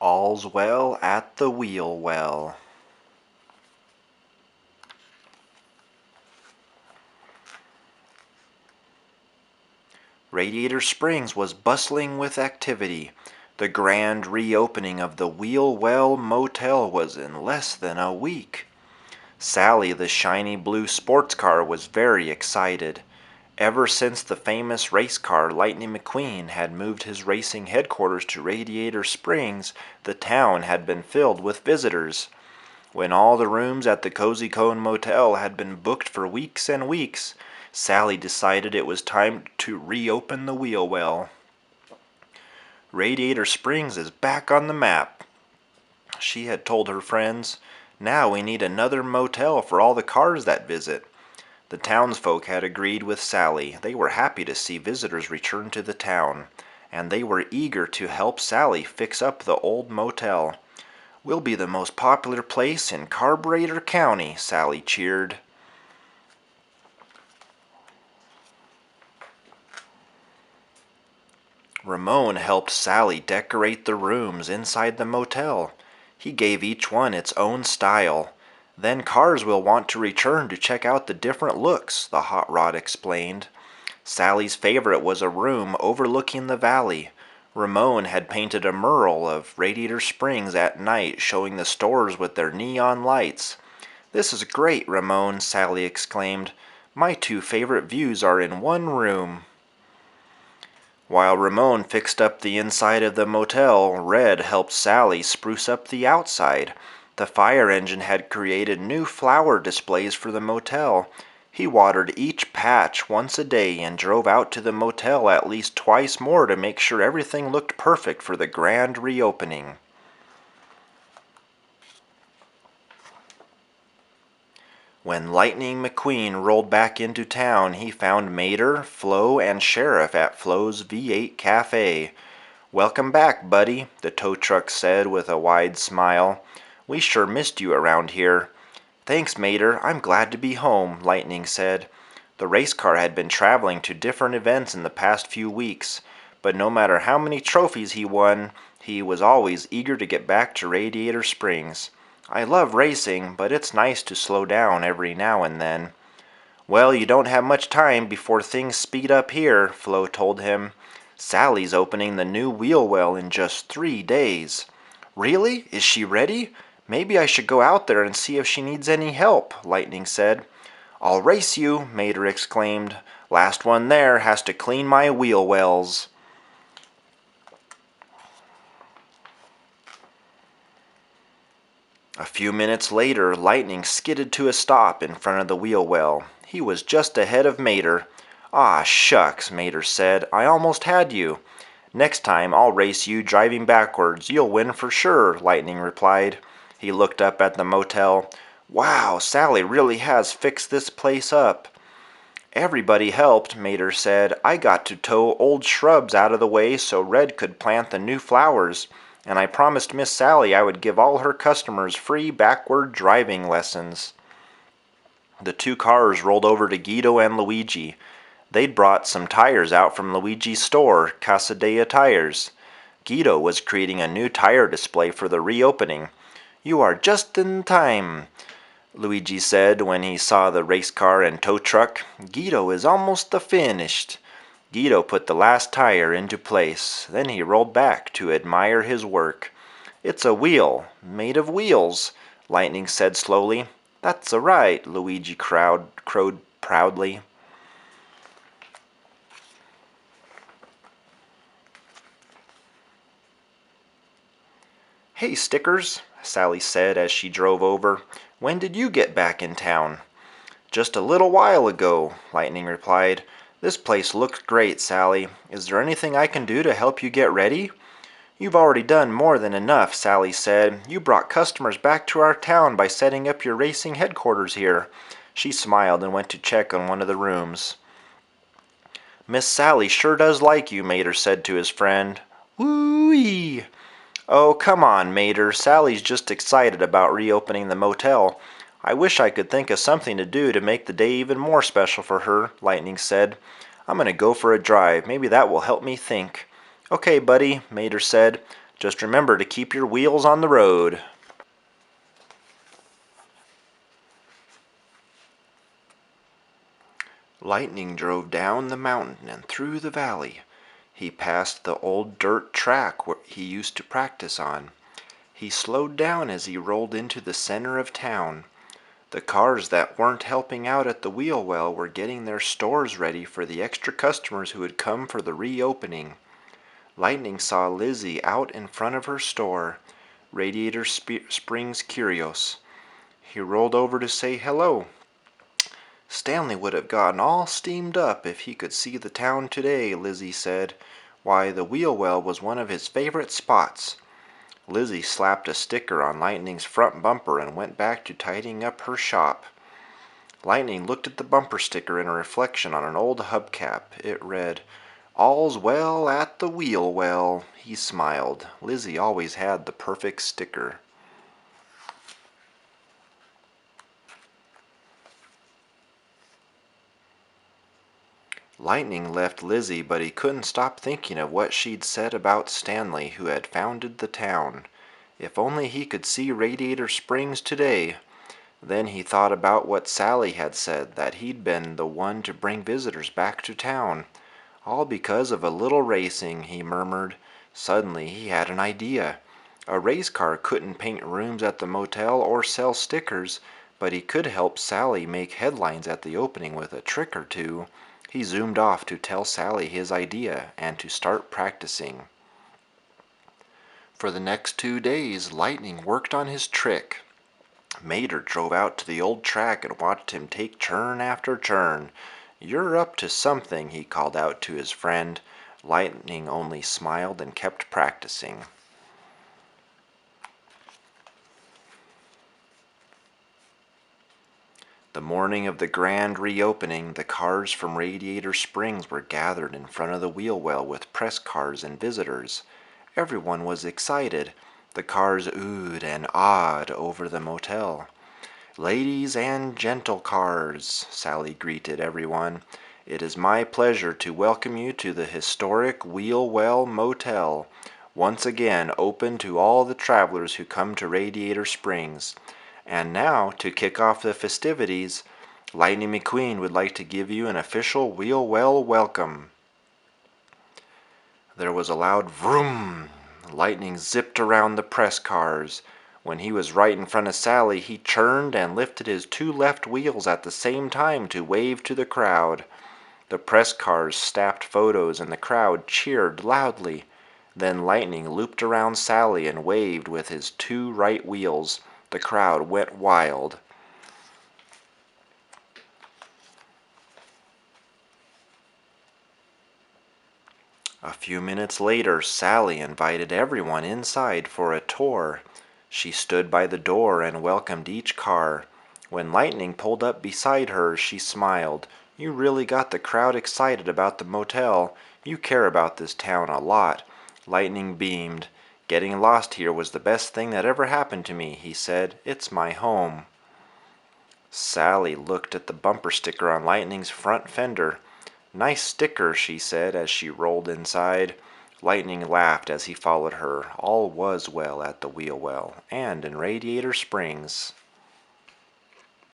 All's well at the wheel well. Radiator Springs was bustling with activity. The grand reopening of the Wheel Well Motel was in less than a week. Sally, the shiny blue sports car, was very excited. Ever since the famous race car Lightning McQueen had moved his racing headquarters to Radiator Springs, the town had been filled with visitors. When all the rooms at the Cozy Cone Motel had been booked for weeks and weeks, Sally decided it was time to reopen the wheel well. Radiator Springs is back on the map, she had told her friends. Now we need another motel for all the cars that visit. The townsfolk had agreed with Sally. They were happy to see visitors return to the town, and they were eager to help Sally fix up the old motel. We'll be the most popular place in Carburetor County, Sally cheered. Ramon helped Sally decorate the rooms inside the motel. He gave each one its own style. Then cars will want to return to check out the different looks, the hot rod explained. Sally's favorite was a room overlooking the valley. Ramon had painted a mural of Radiator Springs at night showing the stores with their neon lights. "This is great, Ramon," Sally exclaimed. "My two favorite views are in one room." While Ramon fixed up the inside of the motel, Red helped Sally spruce up the outside. The fire engine had created new flower displays for the motel. He watered each patch once a day and drove out to the motel at least twice more to make sure everything looked perfect for the grand reopening. When Lightning McQueen rolled back into town, he found Mater, Flo, and Sheriff at Flo's V8 Cafe. "Welcome back, buddy," the tow truck said with a wide smile. "We sure missed you around here." "Thanks, Mater. I'm glad to be home," Lightning said. The race car had been traveling to different events in the past few weeks, but no matter how many trophies he won, he was always eager to get back to Radiator Springs. "I love racing, but it's nice to slow down every now and then." "Well, you don't have much time before things speed up here," Flo told him. "Sally's opening the new wheel well in just 3 days." "Really? Is she ready? Maybe I should go out there and see if she needs any help," Lightning said. "I'll race you," Mater exclaimed. "Last one there has to clean my wheel wells." A few minutes later, Lightning skidded to a stop in front of the wheel well. He was just ahead of Mater. "Aw, shucks," Mater said. "I almost had you." "Next time I'll race you driving backwards. You'll win for sure," Lightning replied. He looked up at the motel. "Wow, Sally really has fixed this place up." "Everybody helped," Mater said. "I got to tow old shrubs out of the way so Red could plant the new flowers. And I promised Miss Sally I would give all her customers free backward driving lessons." The two cars rolled over to Guido and Luigi. They'd brought some tires out from Luigi's store, Casadea Tires. Guido was creating a new tire display for the reopening. "You are just in time," Luigi said when he saw the race car and tow truck. "Guido is almost finished." Guido put the last tire into place. Then he rolled back to admire his work. "It's a wheel, made of wheels," Lightning said slowly. "That's right," Luigi crowed proudly. "Hey, Stickers," Sally said as she drove over. "When did you get back in town?" "Just a little while ago," Lightning replied. "This place looks great, Sally. Is there anything I can do to help you get ready?" "You've already done more than enough," Sally said. "You brought customers back to our town by setting up your racing headquarters here." She smiled and went to check on one of the rooms. "Miss Sally sure does like you," Mater said to his friend. "Woo-wee!" "Oh, come on, Mater. Sally's just excited about reopening the motel. I wish I could think of something to do to make the day even more special for her," Lightning said. "I'm going to go for a drive. Maybe that will help me think." "Okay, buddy," Mater said. Just remember to keep your wheels on the road. Lightning drove down the mountain and through the valley. He passed the old dirt track where he used to practice on. He slowed down as he rolled into the center of town. The cars that weren't helping out at the wheel well were getting their stores ready for the extra customers who had come for the reopening. Lightning saw Lizzie out in front of her store, Radiator Springs Curios. He rolled over to say hello. Stanley would have gotten all steamed up if he could see the town today, Lizzie said. Why, the wheel well was one of his favorite spots. Lizzie slapped a sticker on Lightning's front bumper and went back to tidying up her shop. Lightning looked at the bumper sticker in a reflection on an old hubcap. It read, "All's well at the wheel well." He smiled. Lizzie always had the perfect sticker. Lightning left Lizzie, but he couldn't stop thinking of what she'd said about Stanley, who had founded the town. If only he could see Radiator Springs today. Then he thought about what Sally had said, that he'd been the one to bring visitors back to town. All because of a little racing, he murmured. Suddenly he had an idea. A race car couldn't paint rooms at the motel or sell stickers, but he could help Sally make headlines at the opening with a trick or two. He zoomed off to tell Sally his idea and to start practicing. For the next 2 days, Lightning worked on his trick. Mater drove out to the old track and watched him take turn after turn. "You're up to something," he called out to his friend. Lightning only smiled and kept practicing. The morning of the grand reopening, the cars from Radiator Springs were gathered in front of the wheel well with press cars and visitors. Everyone was excited. The cars oohed and awed over the motel. "Ladies and gentle cars," Sally greeted everyone. "It is my pleasure to welcome you to the historic Wheel Well Motel, once again open to all the travelers who come to Radiator Springs. And now, to kick off the festivities, Lightning McQueen would like to give you an official Wheel Well welcome." There was a loud vroom. Lightning zipped around the press cars. When he was right in front of Sally, he turned and lifted his 2 left wheels at the same time to wave to the crowd. The press cars snapped photos and the crowd cheered loudly. Then Lightning looped around Sally and waved with his 2 right wheels. The crowd went wild. A few minutes later, Sally invited everyone inside for a tour. She stood by the door and welcomed each car. When Lightning pulled up beside her, she smiled. "You really got the crowd excited about the motel. You care about this town a lot." Lightning beamed. "Getting lost here was the best thing that ever happened to me," he said. "It's my home." Sally looked at the bumper sticker on Lightning's front fender. "Nice sticker," she said as she rolled inside. Lightning laughed as he followed her. All was well at the wheel well and in Radiator Springs.